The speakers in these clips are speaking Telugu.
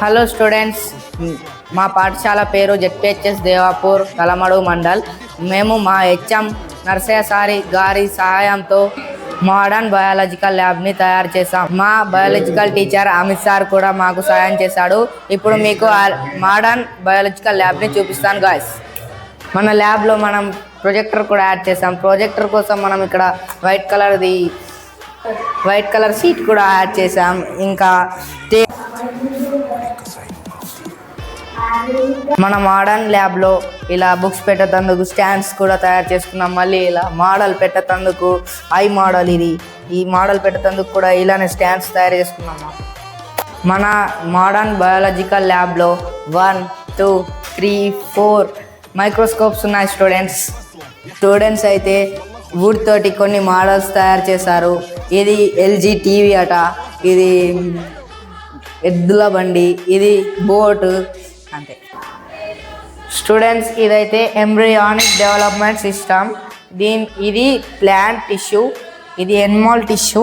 హలో స్టూడెంట్స్, మా పాఠశాల పేరు జెడ్పిహెచ్ఎస్ దేవాపూర్ కలమడు మండల్. మేము మా హెచ్ఎం నర్సయ్య సారి గారి సహాయంతో మోడర్న్ బయాలజికల్ ల్యాబ్ని తయారు చేసాం. మా బయాలజికల్ టీచర్ అమిత్ సార్ కూడా మాకు సహాయం చేశాడు. ఇప్పుడు మీకు మోడర్న్ బయాలజికల్ ల్యాబ్ని చూపిస్తాను గాయ్స్. మన ల్యాబ్లో మనం ప్రొజెక్టర్ కూడా యాడ్ చేసాం. ప్రొజెక్టర్ కోసం మనం ఇక్కడ వైట్ కలర్ షీట్ కూడా యాడ్ చేసాం. ఇంకా మన మోడర్న్ ల్యాబ్లో ఇలా బుక్స్ పెట్టేందుకు స్టాండ్స్ కూడా తయారు చేసుకున్నాం. మళ్ళీ ఇలా మోడల్ పెట్టేందుకు మోడల్ ఈ మోడల్ పెట్టేందుకు కూడా ఇలానే స్టాండ్స్ తయారు చేసుకున్నాము. మన మోడర్న్ బయాలజికల్ ల్యాబ్లో 1, 2, 3, 4 మైక్రోస్కోప్స్ ఉన్నాయి. స్టూడెంట్స్ అయితే వుడ్ తోటి కొన్ని మోడల్స్ తయారు చేశారు. ఇది ఎల్జీ టీవీ అట, ఇది ఎద్దుల బండి, ఇది బోటు అంతే. స్టూడెంట్స్, ఇదైతే ఎంబ్రియానిక్ డెవలప్మెంట్ సిస్టమ్. ఇది ప్లాంట్ టిష్యూ, ఇది ఎనిమల్ టిష్యూ,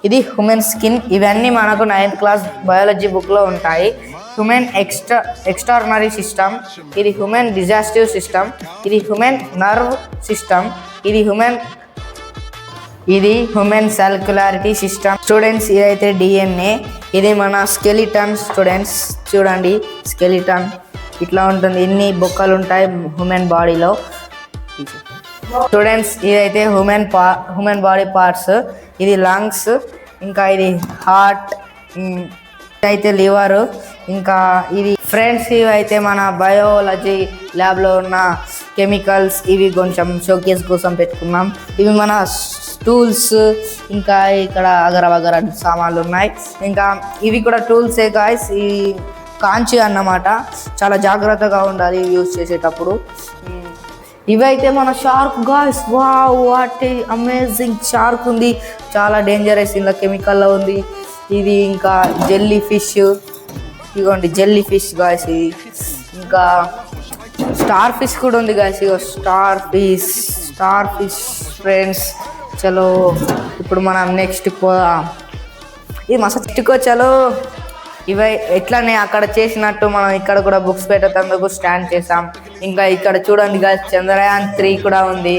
ఇది హ్యూమన్ స్కిన్. ఇవన్నీ మనకు 9th క్లాస్ బయాలజీ బుక్లో ఉంటాయి. హ్యూమన్ ఎక్స్టర్నరీ సిస్టమ్, ఇది హ్యూమన్ డిజాస్టివ్ సిస్టమ్, ఇది హ్యూమన్ నర్వ్ సిస్టమ్, ఇది హ్యూమన్ సర్క్యులారిటీ సిస్టమ్. స్టూడెంట్స్, ఇదైతే డిఎన్ఏ, ఇది మన స్కెలిటన్. స్టూడెంట్స్ చూడండి, స్కెలిటన్ ఇట్లా ఉంటుంది. ఇన్ని బొక్కలు ఉంటాయి హ్యూమన్ బాడీలో. స్టూడెంట్స్, ఇదైతే హ్యూమన్ బాడీ పార్ట్స్. ఇది లంగ్స్, ఇంకా ఇది హార్ట్, అయితే లివర్, ఇంకా ఇది ఫ్రెండ్స్ ఇవైతే మన బయాలజీ ల్యాబ్లో ఉన్న కెమికల్స్. ఇవి కొంచెం షోకేస్ కోసం పెట్టుకున్నాం. ఇవి మన టూల్స్, ఇంకా ఇక్కడ అగరవగర సామాన్లు ఉన్నాయి. ఇంకా ఇవి కూడా టూల్సే గాయ్స్. ఈ కాంచి అన్నమాట, చాలా జాగ్రత్తగా ఉండాలి యూజ్ చేసేటప్పుడు. ఇవైతే మన shark guys. Wow, what amazing shark ఉంది, చాలా డేంజరస్, ఇలా కెమికల్లో ఉంది. ఇది ఇంకా జెల్లీ ఫిష్, ఇదిగోండి జెల్లీ ఫిష్ గాయ్స్. ఇది ఇంకా స్టార్ ఫిష్ కూడా ఉంది గాయ్స్. ఇగో స్టార్ ఫిష్ ఫ్రెండ్స్. చలో ఇప్పుడు మనం నెక్స్ట్ ఇది మస్తు చలో. ఇవి ఎట్లానే అక్కడ చేసినట్టు మనం ఇక్కడ కూడా బుక్స్ పెట్టేందుకు స్టాండ్ చేసాం. ఇంకా ఇక్కడ చూడండి గాయ్స్, చంద్రయాన్ 3 కూడా ఉంది.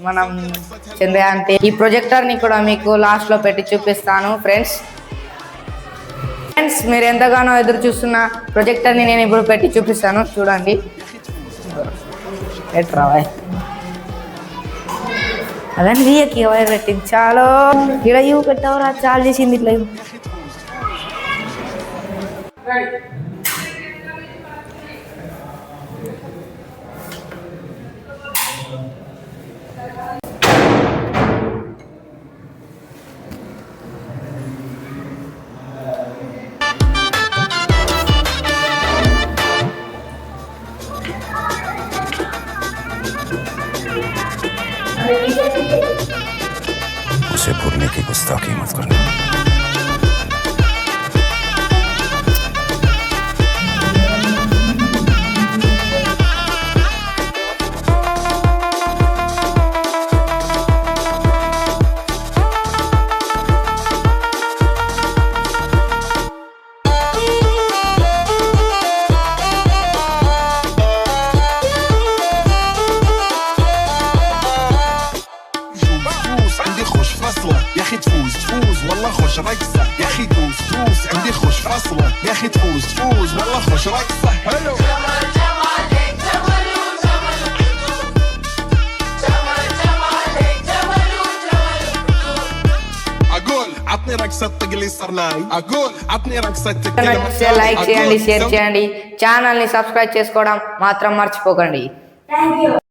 మనం చంద్రయాన్ 3 ఈ ప్రొజెక్టర్ని కూడా మీకు లాస్ట్లో పెట్టి చూపిస్తాను. ఫ్రెండ్స్, మీరు ఎంతగానో ఎదురు చూస్తున్న ప్రొజెక్టర్ని నేను ఇప్పుడు పెట్టి చూపిస్తాను. చూడండి, ఎట్రావా అదని రీయకి వైర్ పెట్టింది. చాలా ఇలా ఇవి పెట్టవరా, చాలా చేసింది ఇట్లా. उसे भूलने की गुस्ताखी मत करना. يا اخي تفوز والله خوش رايك صح يا اخي دوس عندي خوش اصلا يا اخي تفوز والله خوش رايك صح حلو اقول عطني رقصه طقلي صرناي اقول عطني رقصه లైక్ చేయండి, షేర్ చేయండి, ఛానల్ని సబ్స్క్రైబ్ చేసుకోవడం మాత్రం మర్చిపోకండి. థాంక్యూ.